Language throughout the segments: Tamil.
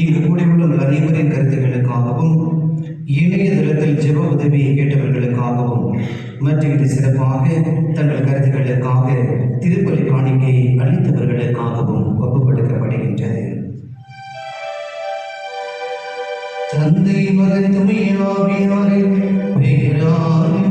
இங்கு கூடியுள்ள அனைவரின் கருத்துக்களுக்காகவும் இணையதளத்தில் ஜெப உதவியை கேட்டவர்களுக்காகவும் மற்றும் இது சிறப்பாக தங்கள் கருத்துக்களுக்காக திருப்பலி காணிக்கை அளித்தவர்களுக்காகவும் ஒப்புக்கொடுக்கப்படுகின்றது. தந்தை மகன் தூய ஆவியாரின் பெயராலே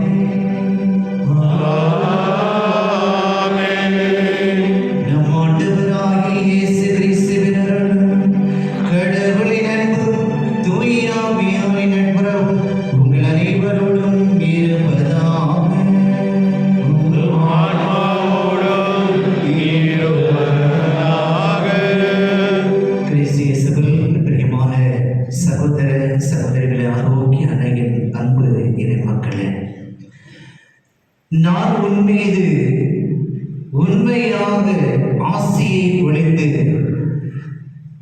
நான் உன்மீது உண்மையாக ஆசியை பொழிந்து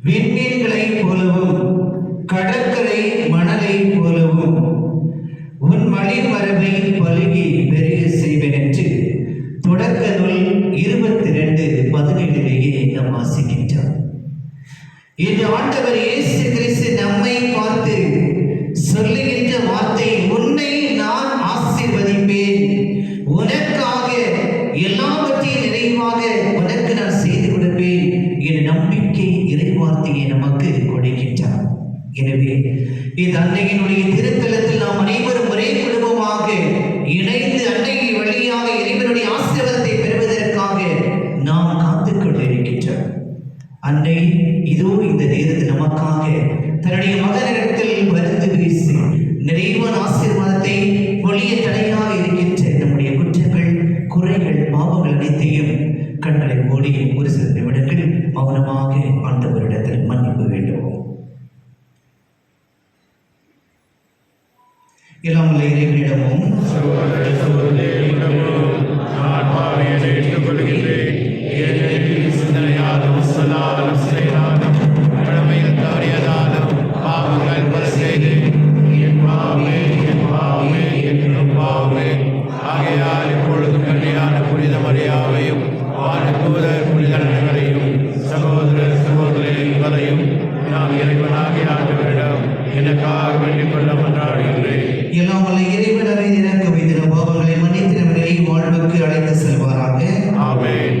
விண்மீன்களைப் போலவும் கடற்கரை மணலை போலவும் உன் மலைமரபை பலுகி பெருக செய்வேன் என்று தொடக்க நூல் 22:17 நாம் வாசிக்கின்றோம். இந்த ஆண்டவர் இயேசு கிறிஸ்து நம்மை பார்த்து சொல்லுகின்ற வார்த்தை, உன்னை நான் ஆசீர்வதிப்பேன், உனக்காக எல்லாவற்றையும் நிறைவாக உனக்கு நான் செய்து கொடுப்பேன் என் நம்பிக்கை இறைவார்த்தையை நமக்கு கொடுக்கின்றார். எனவே இந்த அன்னையினுடைய திருத்தலத்தில் நாம் அனைவரும் ஒரே குடும்பமாக இணைந்து அன்னையை வழியாக இறைவனுடைய ஆசீர்வாதத்தை பெறுவதற்காக நாம் காத்துக் கொண்டிருக்கின்றோம். அன்னை இதோ இந்த நேரத்தில் நமக்காக தன்னுடைய மகனிடத்தில் வந்து பேசி நிறைவான ஆசீர்வாதத்தை பொழிய தடையாக இருக்கின்ற நம்முடைய குற்றங்கள், குறைகள், பாவங்கள் அனைத்தையும் கண்களை மூடி ஒரு சில நிமிடங்கள் மௌனமாக ஆண்டவரிடத்தில் மன்னிப்பு வேண்டுவோம். எல்லாம் உள்ள இறைவனிடமும் எல்லாம் வல்ல இறைவன் அமைதி இறக்க வைத்திட பாவங்களை மன்னித்தினவர்களை வாழ்வுக்கு அழைத்து செல்வாராக. ஆமென்.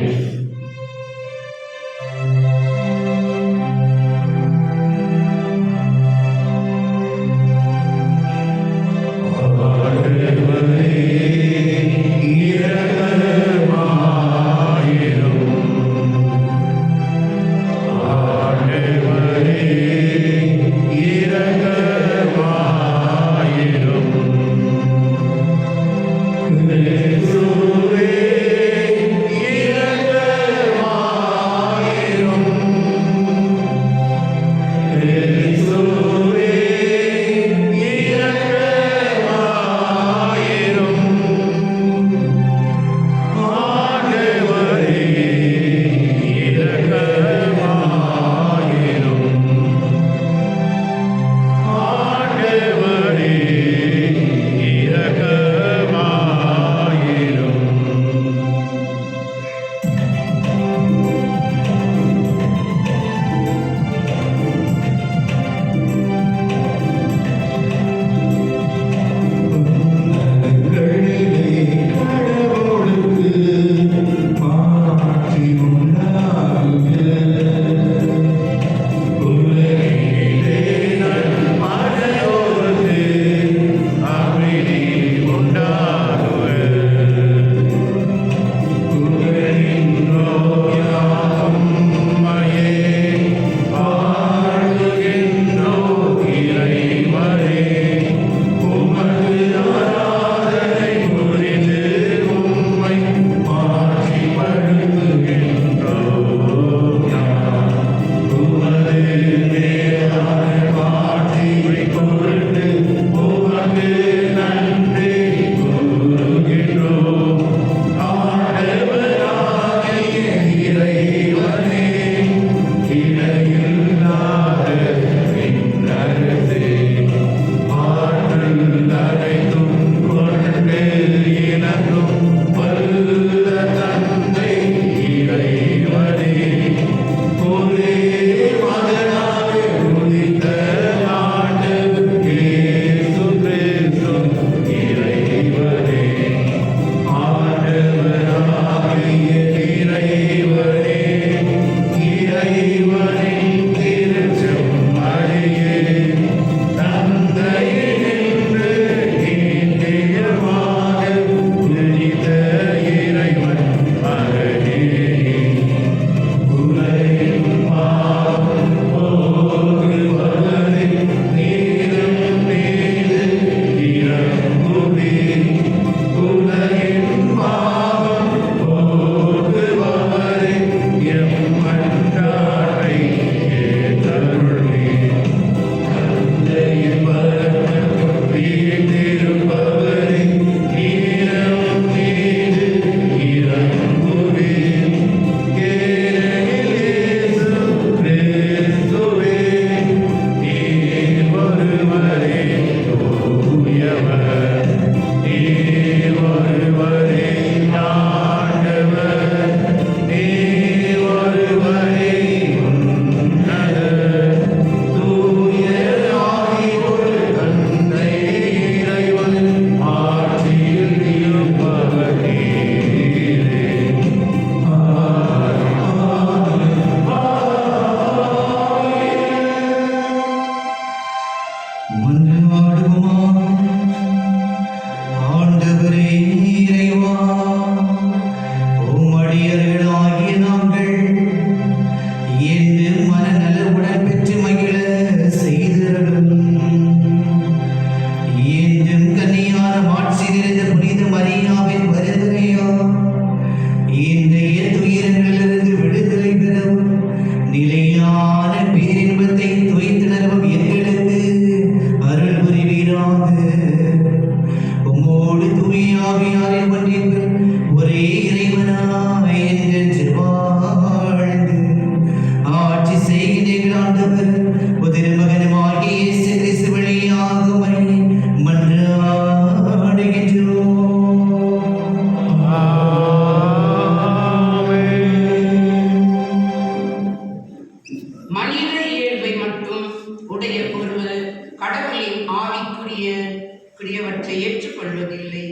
உடைய ஒருவர் கடவுளின் ஆவிக்குரியவற்றை ஏற்றுக்கொள்வதில்லை.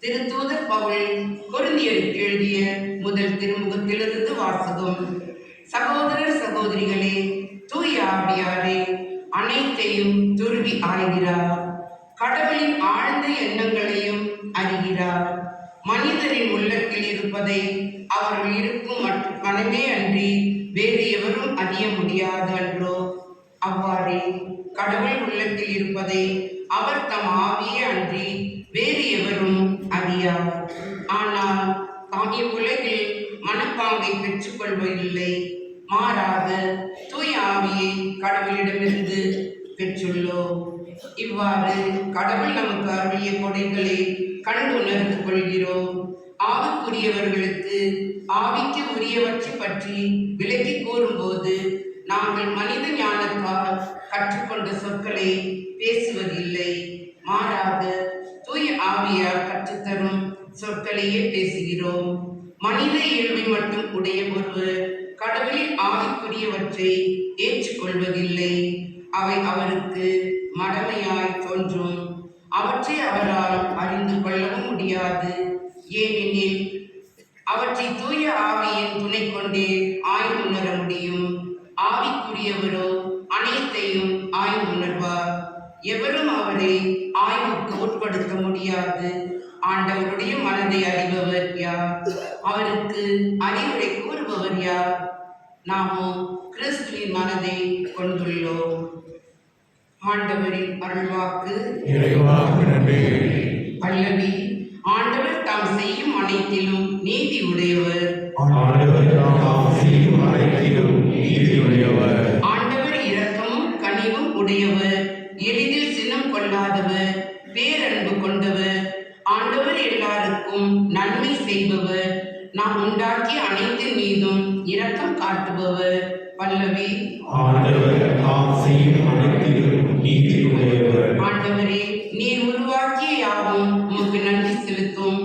திருத்தூதர் பவுல் கொரிந்தியருக்கு எழுதிய முதல் திருமுகத்திலிருந்து வாசகம். சகோதரர் சகோதரிகளே, தூய ஆவியாரே அனைத்தையும் துருவி ஆய்கிறார். கடவுளின் ஆழ்ந்த எண்ணங்களையும் அறிகிறார். மனிதரின் உள்ளத்தில் இருப்பதை அவர்கள் இருக்கும் மனமே அன்றி வேறு எவரும் அறிய முடியாது அன்றோ? அவ்வாறே கடவுள் உள்ளத்தில் இருப்பதை அவர் தம் ஆவியே அன்றி வேறு எவரும் அறியார். ஆனால் தாம் இவ்வுலகில் மனப்பாங்கை பெற்றுக்கொள்வதில்லை, மாறாக தூய ஆவியை கடவுளிடமிருந்து பெற்றுள்ளோம். இவ்வாறு கடவுள் நமக்கு அருளிய கொடைகளை கண்டு உணர்ந்து கொள்கிறோம். ஆவிக்குரியவர்களுக்கு ஆவிக்கு உரியவற்றை பற்றி விளக்கி கூறும்போது நாங்கள் மனித ஞானத்தால் கற்றுக்கொண்ட சொற்களை பேசுவதில்லை, மாறாக தூய ஆவியார் கற்றுத்தரும் சொற்களையே பேசுகிறோம். மனித இயல்பை மட்டும் உடைய ஒருவர் கடவுளின் ஆவிக்குரியவற்றை ஏற்றுக்கொள்வதில்லை. அவை அவருக்கு மடமையாய் தோன்றும். அவற்றை அவரால் அறிந்து கொள்ளவும் முடியாது. ஏனெனில் அவற்றை தூய ஆவியின் துணை கொண்டே ஆய்வு உணர முடியும். ஆவிக்குரியவரோ அனைத்தையும் ஆய்வு உணர்வார். எவரும் அவரை ஆய்வுக்கு உட்படுத்த முடியாது. ஆண்டவருடைய மனதை அறிபவர் யார்? அவருக்கு அறிவுரை கூறுபவர் யார்? நாமோ கிறிஸ்துவின் மனதை கொண்டுள்ளோம். ஆண்டவரின் அருள்வாக்கு. பல்லவி. ஆண்டவர் தாம் செய்யும் அனைத்திலும் நீதி உடையவர். ஆண்டவர் இரக்கமும் கனிவும் உடையவர், எளிதில் சினம் கொள்ளாதவர், பேரன்பு கொண்டவர். ஆண்டவர் எல்லாருக்கும் நன்மை செய்பவர், நாம் உண்டாக்கிய அனைத்து மீதும் இரக்கம் காட்டுபவர். பல்லவி. ஆண்டவரே, நீர் உருவாக்கிய யாவும் உமக்கு நன்றி செலுத்தும்.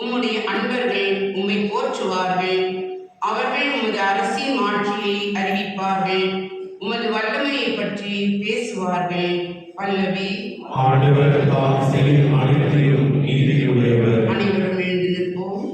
உம்முடைய அன்பர்கள் உம்மை போற்றுவார்கள். அவர்கள் உமது அரசின் மாட்சியை அறிவிப்பார்கள். உமது வல்லமையை பற்றி பேசுவார்கள். பல்லவி. அனைவரும் எழுந்து நிற்போம்.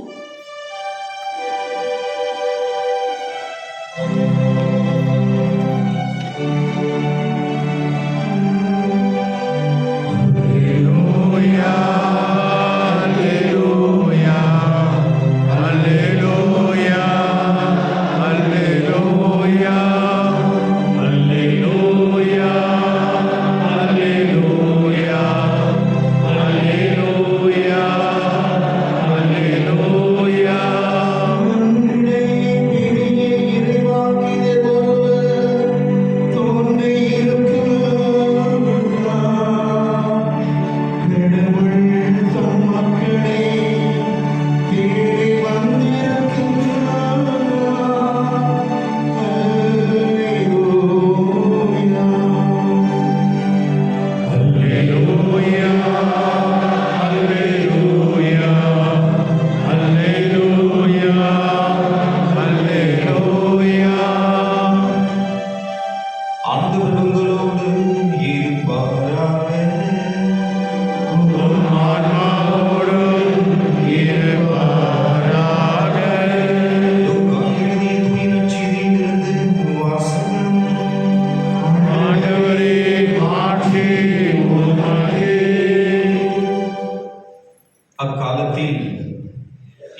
அக்காலத்தில்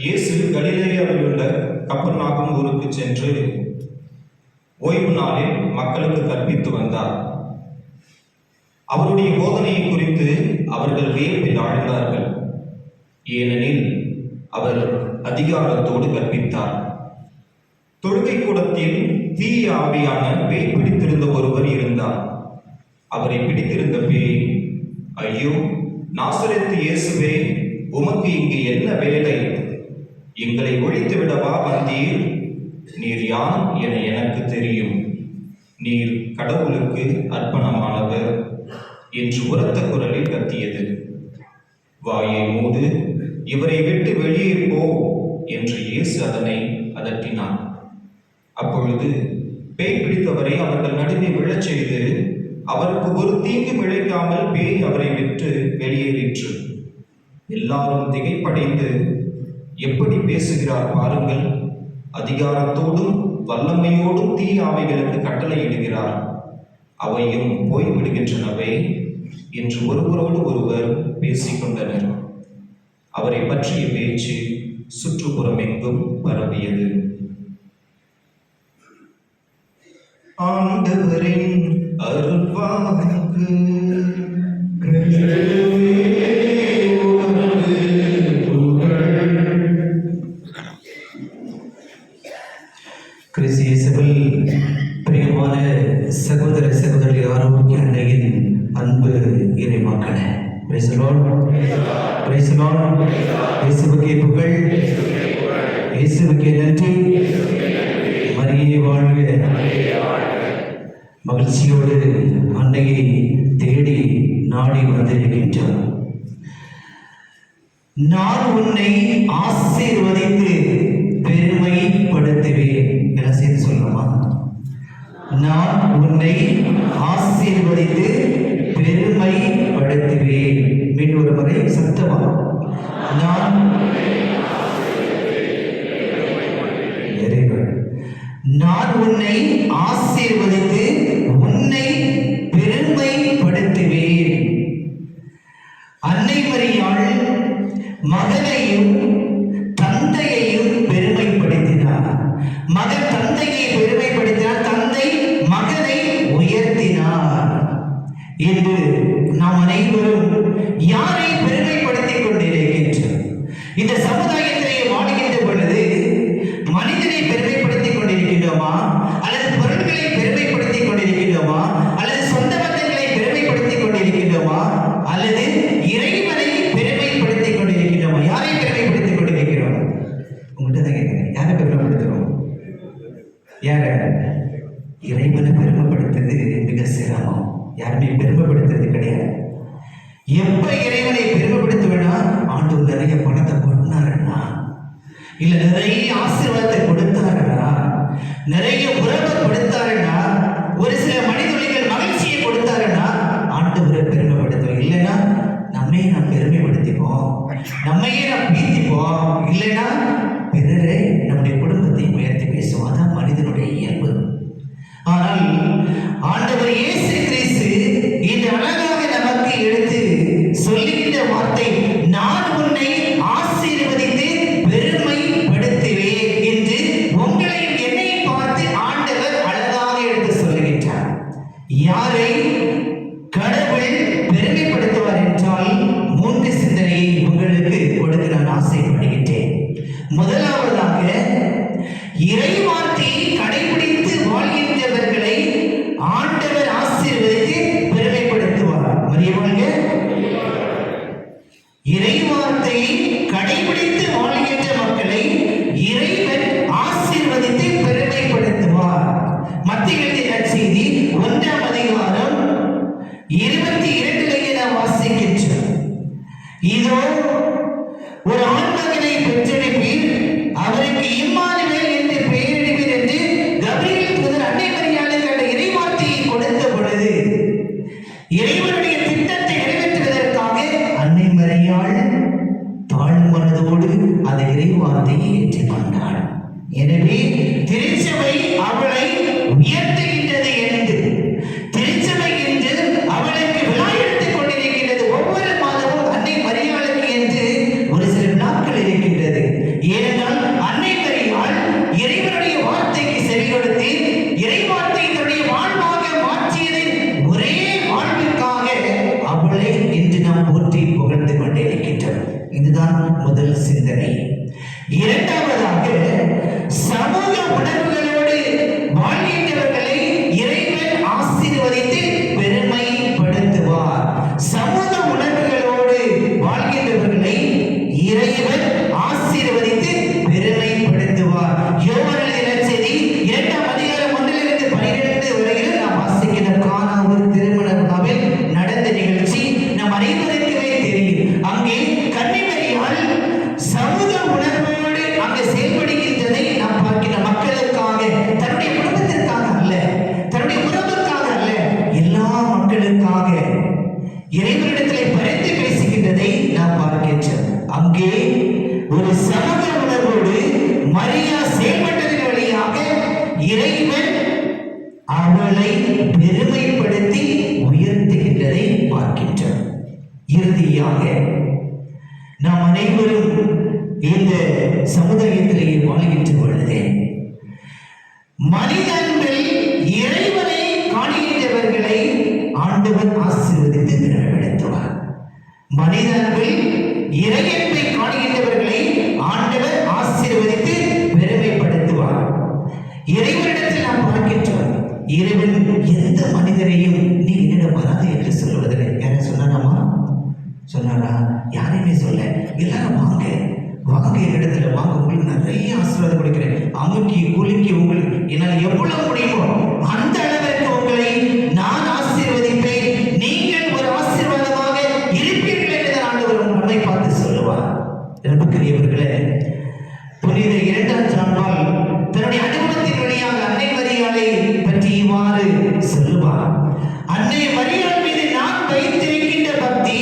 இயேசு கலிலேயாவில் உள்ள கப்பர்நாகும் ஊருக்கு சென்று ஓய்வு நாளில் மக்களுக்கு கற்பித்து வந்தார். அவருடைய போதனையை குறித்து அவர்கள் வியப்பில் ஆழ்ந்தார்கள். ஏனெனில் அவர் அதிகாரத்தோடு கற்பித்தார். தொழுகை கூடத்தில் தீய ஆவியான பேய் பிடித்திருந்த ஒருவர் இருந்தார். அவரை பிடித்திருந்த பேய், ஐயோ, நாசரேத்து இயேசுவே, உமக்கு இங்கு என்ன வேலை? எங்களை ஒழித்து விடவா வந்தீர்? நீர் யார் என எனக்கு தெரியும். நீர் கடவுளுக்கு அர்ப்பணமானவர் என்று உரத்த குரலில் கத்தியது. வாயை மூடு, இவரை விட்டு வெளியே போ என்று இயேசு அதனை அதட்டினார். அப்பொழுது பேய் பிடித்தவரை அவர்கள் நடுவே விழச் செய்து அவருக்கு ஒரு தீங்கு விளைக்காமல் பேய் அவரை விட்டு வெளியேறிற்று. எல்லாரும் திகைப்படைந்து, எப்படி பேசுகிறார் பாருங்கள், அதிகாரத்தோடும் வல்லமையோடும் தீய ஆவிகளுக்கு கட்டளையிடுகிறார், அவையும் போய்விடுகின்றனவே என்று ஒருவரோடு ஒருவர் பேசிக்கொண்டனர். அவரை பற்றிய பேச்சு சுற்றுப்புறமெங்கும் பரவியது. ஆண்டவரின் அருள்வாக்கு. கிறிஸ்து இயேசுவில் பிரியமான சகோதர சகோதரி ஆரோக்கிய அன்னையின் அன்பு இறை மக்களே, praise the Lord, praise the Lord. இயேசுவுக்கே புகழ், இயேசுவுக்கே நன்றி. மரியே வாழ்க. மகிழ்ச்சியோடு அன்னையை தேடி நாடி வந்திருக்கின்றார். நான் உன்னை ஆசீர்வதித்து பெருமைப்படுத்துவேன். எல்லாம் சேர்த்து சொல்லலாமா? நான் உன்னை ஆசீர்வதித்து பெருமைப்படுத்துவேன். மீண்டும் ஒரு முறை சத்தமா, நான் நான் உன்னை ஆசீர்வதித்து உன்னை பெருமைப்படுத்துவேன். அன்னை மரியாள் மகனையும் தந்தையையும் பெருமைப்படுத்தினார். மகன் தந்தையை பெருமைப்படுத்தினார், தந்தை மகனை உயர்த்தினார். இன்று நாம் அனைவரும் யாரை பெருமைப்படுத்திக் கொண்டிருக்கின்றோம்? இந்த சமுதாயத்திலே வாழ்கின்ற பொழுது மனிதனை பெருமைப்படுத்திக் கொண்டிருக்கின்றோமா, அல்லது பொருட்களை பெருமைப்படுத்திக் கொண்டிருக்கின்றோமா, அல்லது சொந்த பந்தங்களை பெருமைப்படுத்திக் கொண்டிருக்கின்றோமா, அல்லது இறைவனை பெருமைப்படுத்திக் கொண்டிருக்கின்றோமா? யாரை பெருமைப்படுத்திக் கொண்டிருக்கிறோம்? உங்கள்கிட்ட தான் கேட்கிறேன், யாரை பெருமைப்படுத்துறோம்? யார? இறைவனை பெருமைப்படுத்துறது மிக சிரமம். யாருமே பெருமைப்படுத்துறது கிடையாது. எப்ப இறைவனை பெருமைப்படுத்துவேனா, ஆண்டவர் நிறைய பணத்தை கொண்டாருன்னா, இல்ல நிறைய ஆசீர்வாதத்தை கொடுத்தாருன்னா, நிறைய உறவை கொடுத்தாருன்னா, ஒரு சில மனிதர்கள் மகிழ்ச்சியை கொடுத்தாருன்னா ஆண்டவரை பெருமைப்படுத்துவோம். இல்லைன்னா நம்மையே நாம் பெருமைப்படுத்திப்போம், நம்மையே நாம் பீத்திப்போம். இல்லைன்னா பிறரை, நம்முடைய குடும்பத்தையும் உயர்த்தி பேசுவோம். அதான் மனிதனுடைய இயல்பு. ஆனால் ஆண்டவர் இயேசு கிறிஸ்து இந்த அழகாக நமக்கு எடுத்து சொல்லுகின்ற வார்த்தை, நான் உன்னை ஆசீர்வதித்து பெருமைப்படுத்துவேன் என்று உங்களையும் என்னையும் பார்த்து ஆண்டவர் அழகாக எடுத்து சொல்லுகின்றார். யாரை கடவுள் பெருமைப்படுத்துவார் என்றால் 3 சிந்தனையை உங்களுக்கு கொடுக்க நான் ஆசைப்படுகின்றேன். முதலாவதாக, இறைவார்த்தையை கடைபிடித்து வாழ்கின்றவர்களை ஆண்டவர் ஆசீர்வதித்து பெருமைப்படுத்துவார். மரியவாழ்க. இறைவார்த்தையை கடைபிடித்து வாழ்கின்ற மக்களை இறைவன் ஆசீர்வதித்து பெருமைப்படுத்துவார். மத்திய எழுதிய நற்செய்தி 1ஆம் அதிகாரம் 22 நாம் வாசிக்கின்றோம். இதோ ஒரு ஆண்மகனை பெற்றெடுப்பீர், அவருக்கு இம்மானுவேல் என்று பெயரிடுவீர் என்று கபிரியேல் தூதர் அன்னை மரியாளுக்கு அந்த இறைவார்த்தையை கொடுத்த பொழுது, இறைவனுடைய திட்டத்தை நிறைவேற்றுவதற்காக அன்னை மரியாள் தாழ்மனதோடு அந்த இறைவார்த்தையை ஏற்றுக்கொண்டாள். எனவே திருச்சபை அவளை உயர்த்துகின்றது என்று, திருச்சபை என்று அவளுக்கு விழா எடுத்துக் கொண்டிருக்கின்றது. ஒவ்வொரு மாதமும் அன்னை மரியாளுக்கு என்று ஒரு சில விழாக்கள் இருக்கின்றது. ஏனென்றால் அன்னை மரியாள் இறைவனுடைய வார்த்தைக்கு செவி கொடுத்து இறைவார்த்தை தன்னுடைய வாழ்வாக மாற்றியதின் ஒரே வாழ்விற்காக அவளை இன்று நாம் போற்றி புகழ்ந்து கொண்டிருக்கின்றோம். இதுதான் முதல் சிந்தனை. இரண்டாவதாக, சமூக உணர்வுகளோடு வாழ்கின்றவர்களை இறைவன் ஆசீர்வதித்து பெருமைப்படுத்துவார். சமூக உணர்வுகளோடு வாழ்கின்றவர்களை இறைவன் ஆசீர்வதித்து பெருமைப்படுத்துவார். யோவான் எழுதிய நற்செய்தி 2ஆம் அதிகாரம் 1 12 வரையில் நாம் வாசிக்கிற கானா ஒரு திருமண விழாவில் நடந்த நிகழ்ச்சி நம் அனைவருக்குமே தெரியும். அங்கே கன்னிமரியாள் சமூக உணர்வோடு அங்கு செயல்படுகின்ற இறைவனிடத்திலே பரிந்து பேசுகின்றதை நாம் பார்க்கின்றோம். அங்கே ஒரு சமூக உணர்வோடு மரியா செயல்பட்டதன் வழியாக இறைவன் அவளை பெருமைப்படுத்தி உயர்த்துகின்றதை பார்க்கின்றோம். இறுதியாக நாம் அனைவரும் இந்த சமுதாயத்திலேயே வாழ்கின்ற பொழுது மனிதன்கள் இறைவனை காணுகின்றவர்களை ஆண்டவர் ஆசீர்வதித்து நிறைவேற்றுவார். மனிதர்கள் இறையன்பை காணுகின்றவர்களை ஆண்டவர் ஆசீர்வதித்து பெருமைப்படுத்துவார். இறைவனிடத்தில் நாம் பார்க்கின்றோம், இறைவன் எந்த மனிதரையும் நீ என்னிடம் வராது என்று சொல்வதில்லை. யாரை சொன்னாராமா? சொன்னாரா? யாரையுமே சொல்ல. எல்லாரும் வாங்க வாங்க, என்னிடத்துல வாங்க, உங்களுக்கு நிறைய ஆசீர்வாதம் கொடுக்கிறேன், அமுக்கி குலுக்கி உங்களுக்கு என்னால் எவ்வளவு முடியுமோ அந்த அளவிற்கு உங்களை நான் ஆசீர்வதிப்பேன், நீங்கள் ஒரு ஆசீர்வாதமாக இருப்பீர்கள் என்று ஆண்டவர் நம்மை பார்த்து சொல்லுவார். அன்புக்குரியவர்களே, புனித 2ஆம் ஜான் பால் தன்னுடைய அனுபவத்தின் வழியாக அன்னை மரியாளை பற்றி இவ்வாறு சொல்லுவார். அன்னை மரியாள் மீது நான் வைத்திருக்கின்ற பக்தி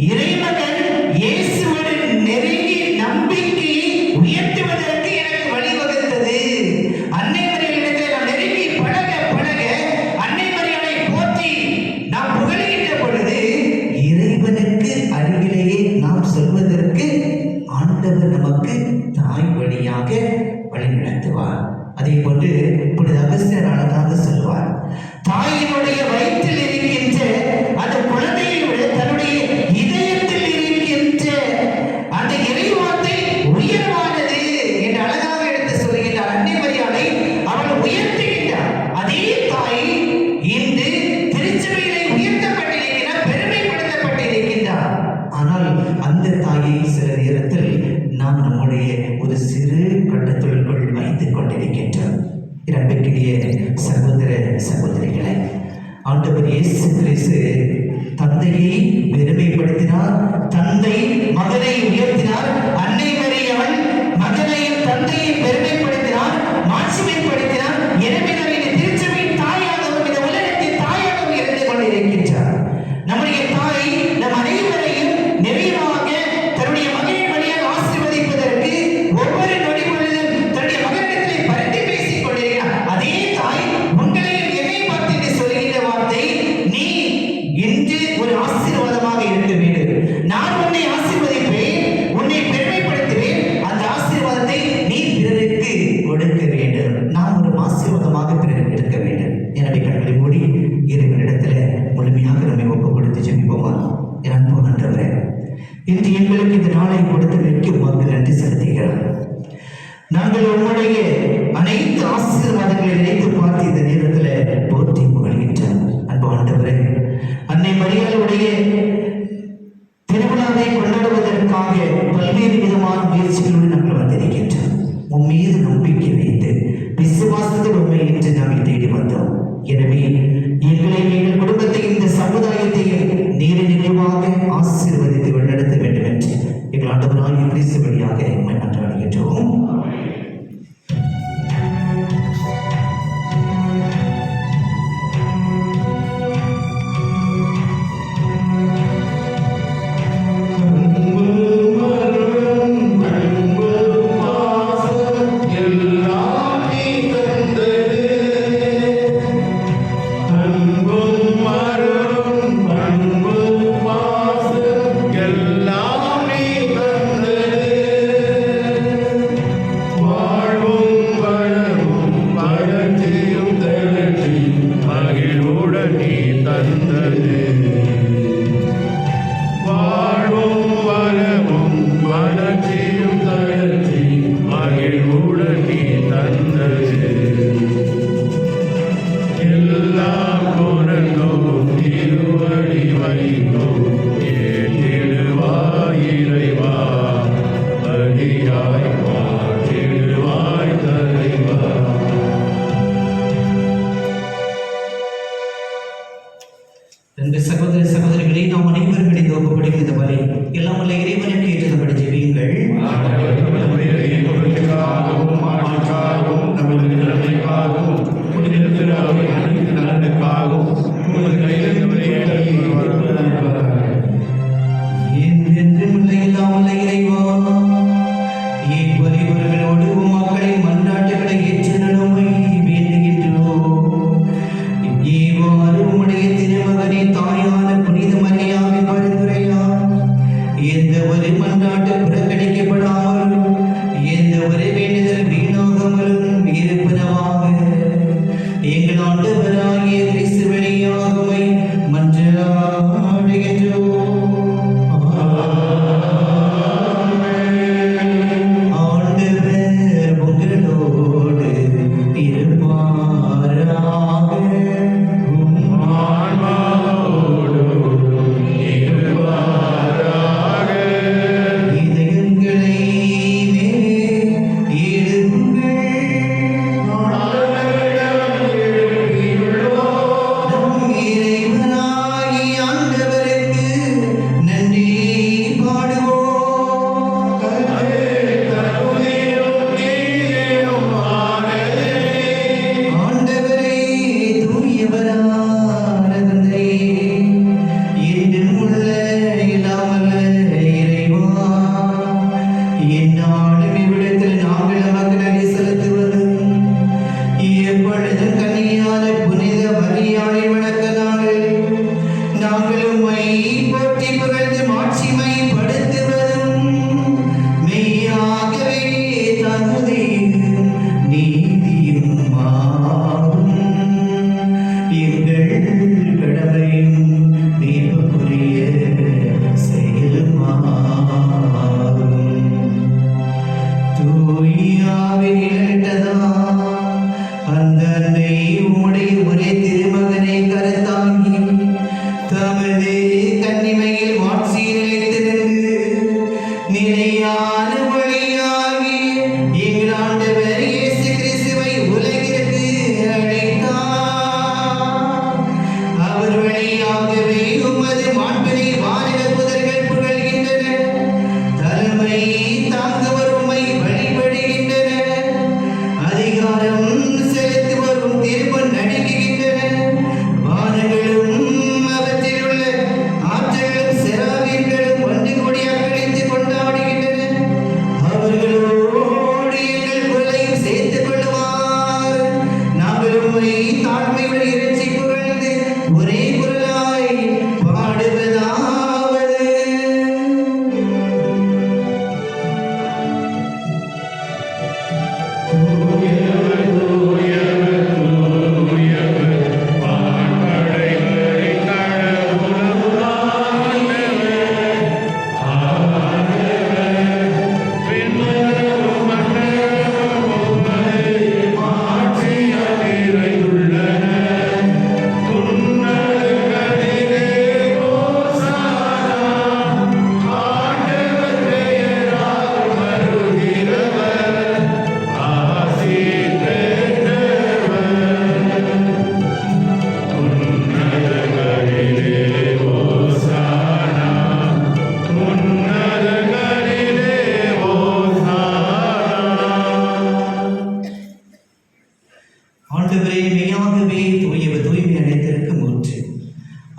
இறைமகன் இயேசுவுடன் நெருங்கி நம்பிக்கையை உயர்த்துவதற்கு எனக்கு வழிவகுத்தது. அன்னை மரியாளிடத்தில் நாம் நெருங்கி பழக பழக அன்னை மரியாளை போற்றி நாம் புகழ்கின்ற பொழுது இறைவனுக்கு அருகிலேயே நாம் சொல்வதற்கு ஆண்டவர் நமக்கு தாய் வழியாக வழிநடத்துவார். அதே போன்று புனித அகஸ்தியர் அழகாக சொல்வார், தாயினுடைய வயிற்றில் இருக்கின்ற அந்த குழந்தையை விட தன்னுடைய இதயத்தில் இருக்கின்ற அந்த இறைவார்த்தை உயர்வானது என்று அழகாக எடுத்து சொல்கின்றார். அன்னை மரியாளை அவள் உயர்த்துகின்றார். அதே தாய் இன்று திருச்சபையிலே உயர்த்தப்பட்டிருக்கிறார், பெருமைப்படுத்தப்பட்டிருக்கின்றார். ஆனால் அந்த தாயை சில நேரத்தில் நாம் நம்முடைய ஒரு சிறு கட்டத்துக்குள் வைத்துக் கொண்டிருக்கின்றோம். இரண்டுக்கிடையே சகோதர சகோதரிகளை, ஆண்டவர் இயேசு கிறிஸ்து தந்தையை பெருமைப்படுத்தினார், தந்தை மகனை உயர்த்தினார். அன்னை மரியாள் மகனையும் தந்தையும் பெருமைப்படுத்தினார், மாட்சிமைப்படுத்தினார். எனவே நாம் இந்த திருச்சபையின் தாயாகவும் இந்த உலகத்தின் தாயாகவும் இருந்து கொண்டிருக்கின்றார். நம்முடைய தாய் நம் அனைவரையும் நிறைவாக தன்னுடைய மகனின் வழியாக ஆசீர்வதிப்பதற்கு ஒவ்வொரு நொடி பொழுதும் தன்னுடைய மகனிடத்திலே பரிந்து பேசிக் கொண்டிருக்கிறார். அதே தாய் உங்களையும் என்னை பார்த்து சொல்கின்ற வார்த்தை, நீ இன்று ஒரு ஆசீர்வாதமாக இருக்க வேண்டும், நான் உன்னை ஆசீர்வதிப்பேன், உன்னை பெருமைப்படுத்துவேன், அந்த ஆசீர்வாதத்தை நீ பிறருக்கு கொடுக்க வேண்டும், நாம் ஒரு ஆசீர்வாதமாக பிறருக்கு இருக்க வேண்டும். எனவே கண்களை மூடி இறைவனிடத்தில் முழுமையாக நம்மை ஒப்பு கொடுத்து ஜெபிப்போமா? என் அன்பு ஆண்டவரே, இன்று எங்களுக்கு இந்த நாளை கொடுத்து வைக்க உமக்கு நன்றி செலுத்துகிறோம். நாங்கள் உம்முடைய அனைத்து ஆசீர்வாதங்களை நினைத்து பார்த்து இந்த நேரத்தில் போற்றி புகழ்கின்றோம். அன்பு ஆண்டவரே, அன்னை மரியாளுடைய திருவிழாவை கொண்டாடுவதற்காக பல்வேறு விதமான முயற்சிகளோடு நாங்கள் வந்திருக்கின்றோம். உன் மீது நம்பிக்கை வைத்து விசுவாசத்தில் உண்மை என்று நாங்கள் தேடி வந்தோம். எனவே எங்களை, எங்கள் குடும்பத்தையும் இந்த சமுதாயத்தையும் நீரை நிறைவாக ஆசீர்வதித்து வழிநடத்த வேண்டும் என்று எங்கள் ஆண்டவராகிய கிறிஸ்து வழியாக மன்றாடுகின்றோம். சகோதர சகோதரிகளை, நாம் அனைவரும் இணைந்து ஒப்புக்கொடுக்கும் இந்த பலி எல்லாம் உள்ள இறைவனுக்கு ஏற்றபடி ஜெபியுங்கள். நலனுக்காகவும்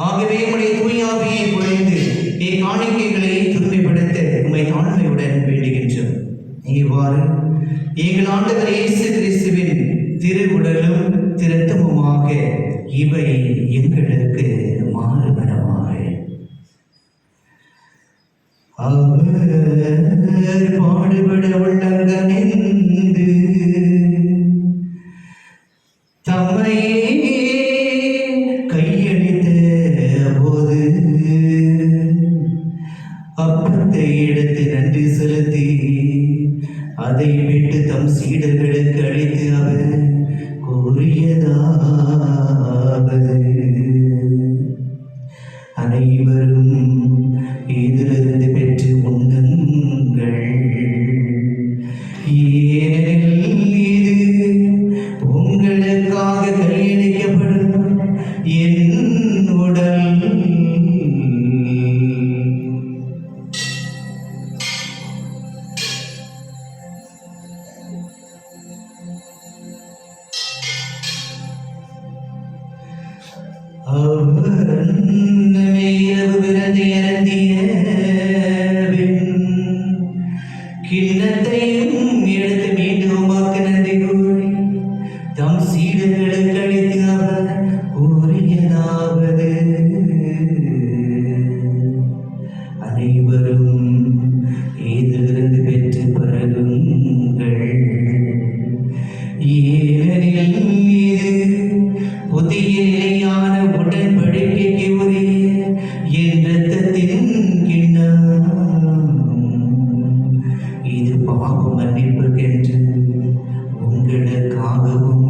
ஆகவே உம்முடைய தூய ஆவியை பொழிந்து காணிக்கைகளை தூய்மைப்படுத்த உம்மை தாழ்மையுடன் வேண்டுகின்றோம். இவ்வாறு எங்கள் ஆண்டவர் இயேசு கிறிஸ்துவின் திருவுடலும் திருத்தமுமாக இவை எங்களுக்கு மாறுபடமாக அவர் பாடுபட உள்ளங்கனிந்து தம்மையே கையளித்த போது அப்பத்தை எடுத்து நன்றி செலுத்தி அதை விட்டு தம் சீடர்களுக்கு அளித்து அவர் கூறியதாவது, அனைவரும் இதிலிருந்து பெற்று உண்ணுங்கள், ஏனெனில் இது உங்களுக்காக கையளிக்கப்படும் என் உடல். கிண்ணத்தையும் எடுத்து மீண்டும் உமக்கு நன்றி கூறி தம் சீடர்களுக்கு அளித்து அவர் கூறியதாவது, அனைவரும் இதிலிருந்து பெற்று பருகுங்கள், ஏனெனில் இது புதிய நிலையான உடன்படிக்கைக்கு உரிய என் இரத்தத்தின் கிண்ணம். இது பாவ மன்னிப்புக்கென்று உங்களுக்காகவும்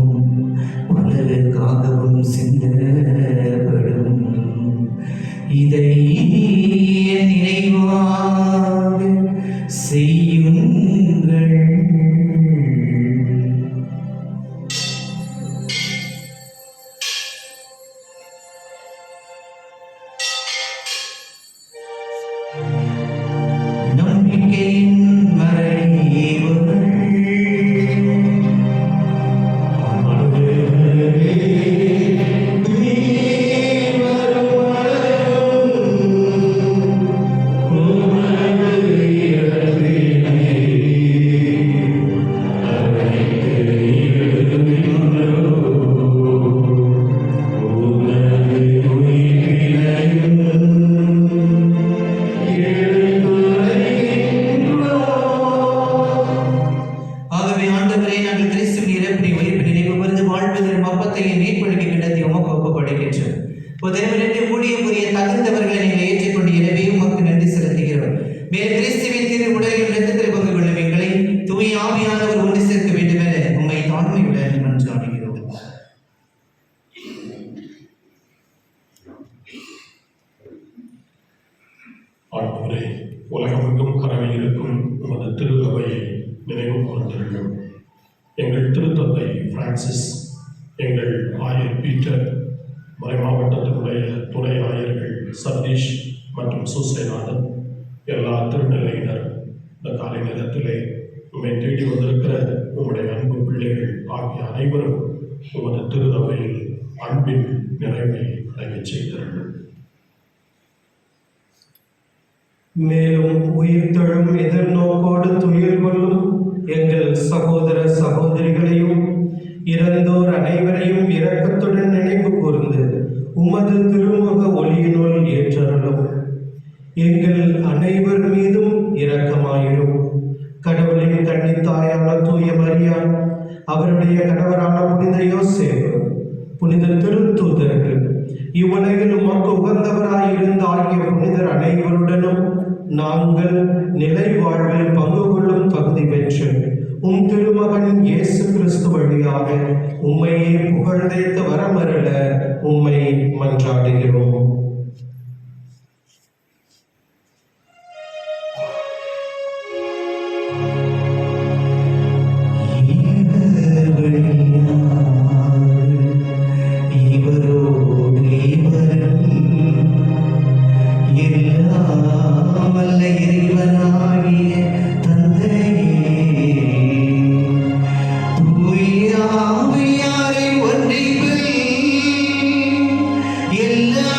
பலருக்காகவும் சிந்தப்படும். இதை என் நினைவாக செய்யுங்கள். நம்பிக்கையின் மறைவுகள் தகுந்தவர்களை நீங்கள் ஏற்றுக்கொண்டு எனவே உமக்கு நன்றி செலுத்துகிறோம். மேலும் கிறிஸ்துவின் திரு உடலில் இரத்தத்தில் பங்கு கொள்ளும் எங்களை தூய ஆவியானவர் ஒன்று சேர்க்க வேண்டும் என உம்மை தாழ்மையுடன் மன்றாடுகிறோம். ஆண்டவரே, உலகமெங்கும் பரவி இருக்கும் உமது திரு அவையை நினைவு கூர்ந்திருக்கும். எங்கள் திருத்தந்தை பிரான்சிஸ், எங்கள் ஆயர் பீட்டர், மறைமாவட்டத்தினுடைய துணை ஆயர்கள் சதீஷ் மற்றும் சூசைநாதன், எல்லா திருநிலையினர் இந்த காலை நேரத்திலே உம்மை தேடி வந்திருக்கிற உம்முடைய அன்பு பிள்ளைகள் ஆகிய அனைவரும் உமது திரு அவையில் அன்பின் நிறைவை அடையச் செய்தார்கள். மேலும் உயிர்த்தெழும் எதிர்நோக்கோடு துயில் கொள்ளும் எங்கள் சகோதர சகோதரிகளையும் இறந்தோர் அனைவரையும் இரக்கத்துடன் நினைவு கூர்ந்து உமது திருமுக ஒளியினுள் ஏற்றருளும். எங்கள் அனைவர் மீதும் இரக்கமாயிரும். கடவுளின் கன்னித்தாயான தூய மரியா, அவருடைய கணவரான புனித யோசேப்பு, புனித திருத்தூதர்கள், இவ்வுலகில் உமக்கு உகந்தவராயிருந்த ஆகிய புனிதர் அனைவருடனும் நாங்கள் நிலை வாழ்வில் பங்கு கொள்ளும் தகுதி பெற்று உம் திருமகன் இயேசு கிறிஸ்து வழியாக உம்மையே புகழ்ந்தேத்த வரமருள உம்மை மன்றாடுகிறோம். ஆவியாரின் ஒன்றிப்பில் எல்லா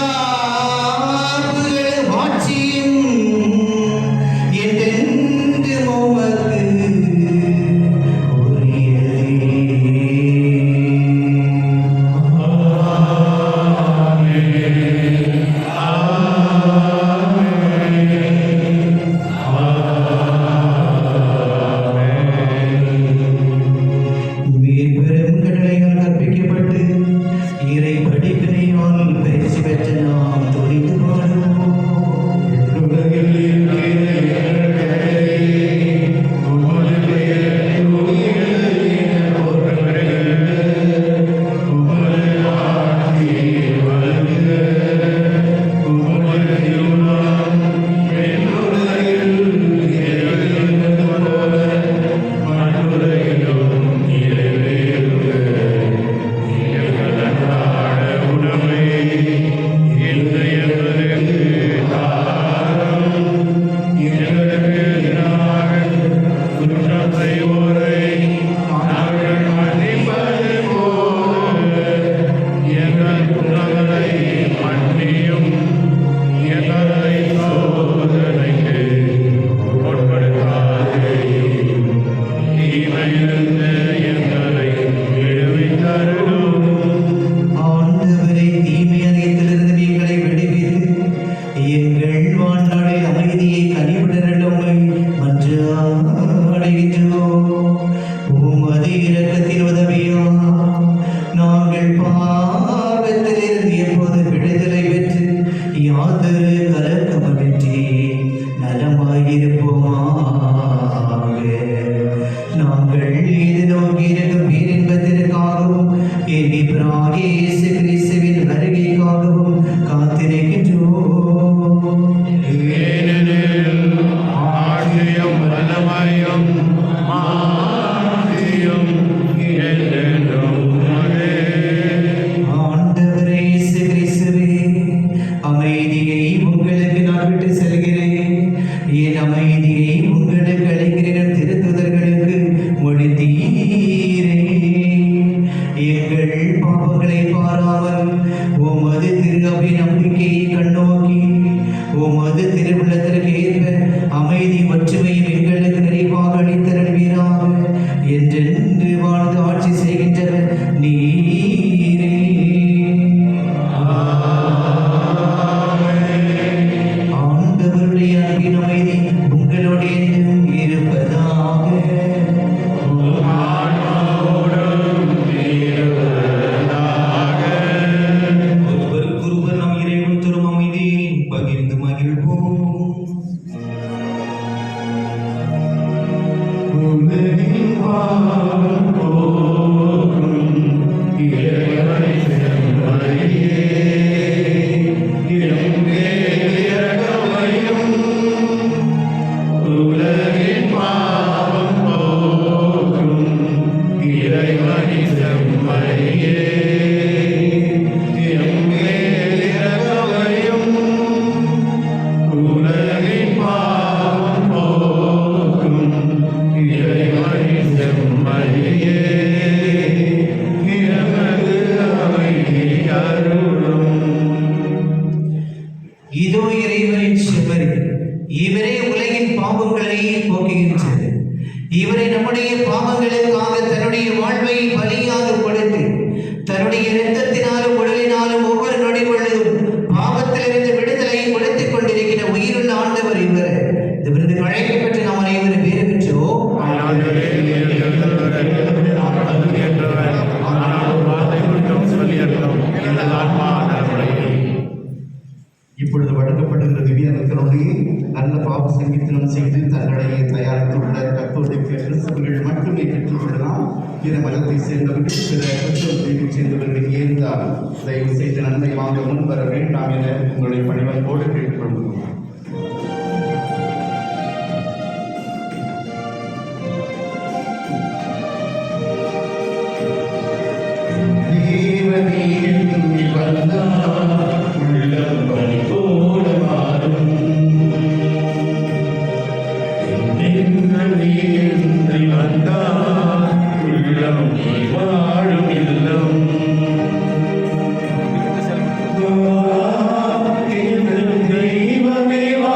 அடைகின்றோம். ஏனெனில் ஆட்சியும் வல்லமையும் மாட்சியும் என்றென்றும் உமதே. ஆண்டவரே இயேசு கிறிஸ்துவே, அமைதியை உங்களுக்கு நான் விட்டு செல்கிறேன், என் அமைதியை உங்களுக்கு அளிக்கிறேன் திருத்துதர்களுக்கு மொழிந்தீரே. எங்கள் பாவங்களை பாராமல் உமது திரு நம்பிக்கையை கண்ணோக்கி உமது திருவுள்ளத்திற்கு ஏற்ப அமைதி ஒற்றுமையும் எங்களுக்கு நிறைவாக அளித்தருள்வீராக. என்றென்று வாழ்ந்து ஆட்சி செய்கின்றவர் நீரே. ஆண்டவருடைய அன்பின் அமைதி உங்களுடைய இருப்பதாக. ஒருவருக்கொருவர் நாம் இறைவன் தரும் அமைதியை பகிர்ந்து மகிழ்வோம். இதோ இறைவனின் செம்மறி, இவரே உலகின் பாவங்களை போக்குகின்றது. இவரை நம்முடைய பாவங்களுக்காக தன்னுடைய வாழ்வை பலியாக கொடுத்து தன்னுடைய இரத்தத்தினாலும் உடலினாலும் ஒவ்வொரு நொடி பொழுதும் பாவத்திலிருந்து விடுதலை கொடுத்துக் கொண்டிருக்கிற உயிருள்ள ஆண்டவர் இவர். இந்த விருதுக்கு அழைக்கப்பட்டு நாம் அனைவரும் பேறு பெற்றோம். இப்பொழுது வழங்கப்படுகிற திவ்ய நற்கருணையை நல்ல பாவ சங்கீதனம் செய்து தன்னுடைய தயாரித்துள்ள கத்தோலிக்க கிறிஸ்தவர்கள் மட்டுமே பெற்றுக்கொள்ளலாம். பிற மதத்தை சேர்ந்தவர்கள் பிற கிறிஸ்தவத்தை சேர்ந்தவர்கள் இருந்தால் தயவு செய்து நன்மை வாங்க முன்வர வேண்டாம் என உங்களுடைய பணிவன்போடு கேட்டுக்கொள்கிறோம். வாழும் இல்லம் தெய்வமே வா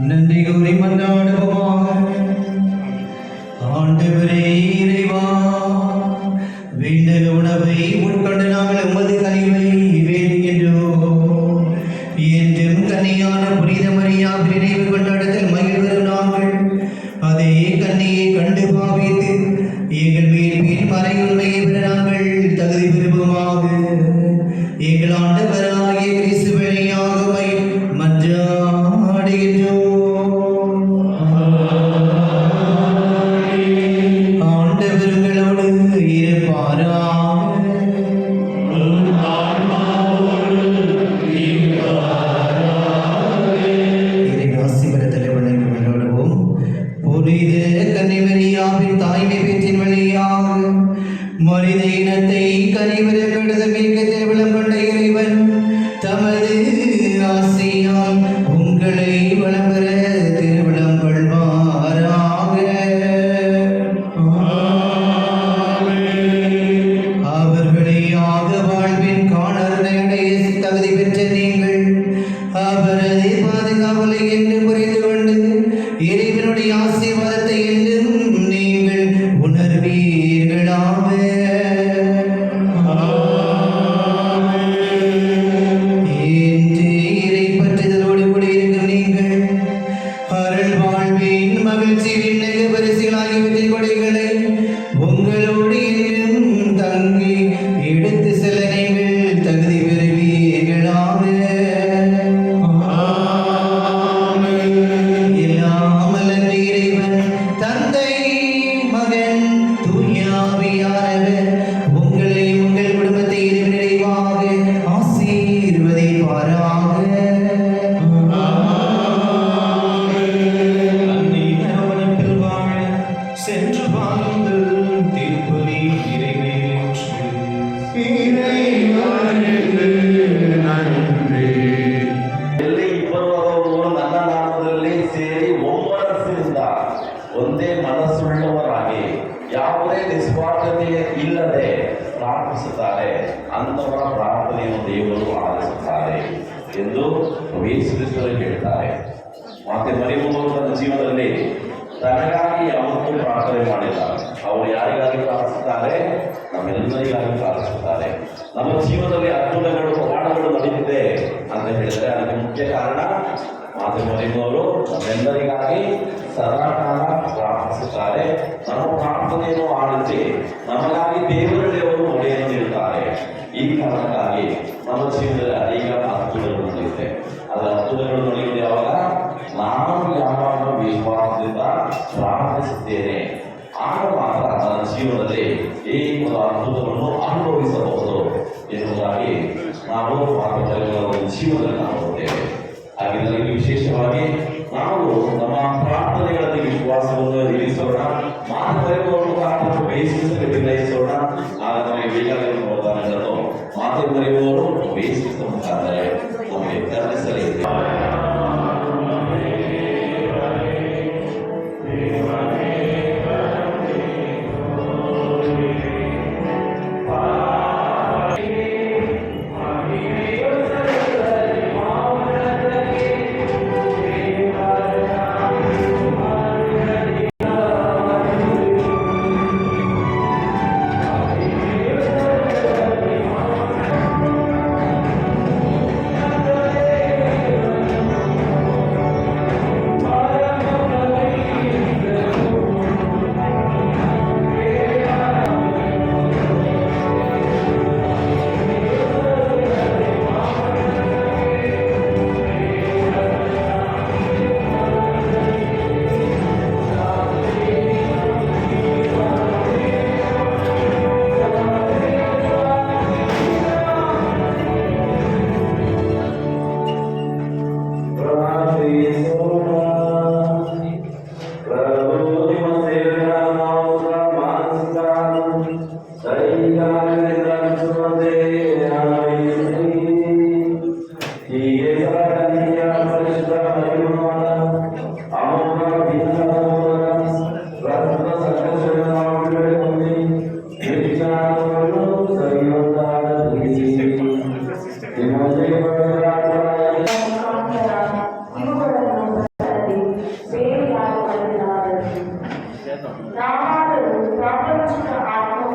நன்றி கூறி மன்றாடுவோமாக. ஆண்டவரே இறைவா, வேண்டல் உணவை உட்கொண்டு நாங்கள் உமது கனிவை வேண்டுகின்றோம். என்றும் கன்னியான புனித மரியாதை நினைவு கொண்டாடுதல் மகிழ்வரும் நாங்கள் அதே கன்னியை கண்டு பாவித்து எங்கள் மேல் மறையுண்மையை பெற நாங்கள் தகுதி பெறுவோமாக. எங்கள் ஆண்டவராகிய கிறிஸ்து வழியாக மன்றாடுகிறோம். ಮತ್ತೆ ಮರಿಯಮ್ಮನವರು ತನ್ನ ಜೀವನದಲ್ಲಿ ತನಗಾಗಿ ಯಾವತ್ತೂ ಪ್ರಾರ್ಥನೆ ಮಾಡಿಲ್ಲ. ಅವರು ಯಾರಿಗಾಗಿ ಪ್ರಾರ್ಥಿಸುತ್ತಾರೆ? ನಮ್ಮೆಲ್ಲರಿಗಾಗಿ ಪ್ರಾರ್ಥಿಸುತ್ತಾರೆ. ನಮ್ಮ ಜೀವನದಲ್ಲಿ ಅದ್ಭುತಗಳು ಪವಾಡಗಳು ನಡೆದಿದೆ ಅಂತ ಹೇಳಿದರೆ ಅದಕ್ಕೆ ಮುಖ್ಯ ಕಾರಣ ಮಾತೆ ಮರಿಯಮ್ಮನವರು ನಮ್ಮೆಲ್ಲರಿಗಾಗಿ ಸದಾಕಾಲ ಪ್ರಾರ್ಥಿಸುತ್ತಾರೆ. ನಮ್ಮ ಪ್ರಾರ್ಥನೆಯನ್ನು ಆಲಿಸಿ ನಮಗಾಗಿ ದೇವರಲ್ಲಿ ಅವರು ಮೊರೆಯನ್ನು ನೀಡುತ್ತಾರೆ. ಈ ಕಾರಣಕ್ಕಾಗಿ ನಮ್ಮ ಜೀವನದಲ್ಲಿ ಅನೇಕ ಅದ್ಭುತಗಳು ನಡೆಯುತ್ತೆ. ಅದರ ಅದ್ಭುತಗಳು ನಡೆಯುವುದು ಯಾವಾಗ? ನಾನು ಯಾವಾಗ ವಿಶ್ವಾಸದಿಂದ ಪ್ರಾರ್ಥಿಸುತ್ತೇನೆ ಆಗ ಮಾತ್ರ ನನ್ನ ಜೀವನದಲ್ಲಿ ಈ ಒಂದು ಅದ್ಭುತವನ್ನು ಅನುಭವಿಸಬಹುದು ಎನ್ನುವುದಾಗಿ ನಾವು ಮಾತುಕತೆಗಳ ಜೀವನದಲ್ಲಿ ನಾವು ನೋಡುತ್ತೇವೆ. ಹಾಗೆ ವಿಶೇಷವಾಗಿ ನಾವು ನಮ್ಮ ಪ್ರಾರ್ಥನೆಗಳಲ್ಲಿ ವಿಶ್ವಾಸವನ್ನು ಇರಿಸೋಣ. ಮಾತುಕತೆಗಳನ್ನು ಪ್ರಾರ್ಥನೆ ಬೇಯಿಸಲು ನಿರ್ಣಯಿಸೋಣ. ಆಗ ನಮಗೆ ಬೇಕಾಗಿರುವ ವರದಾನಗಳನ್ನು ಮಾತೆ ಮರೆಯುವವರು ಬೇಯಿಸುವ ಮುಖಾಂತರ ನಮಗೆ ಕರುಣಿಸಲಿದ್ದಾರೆ.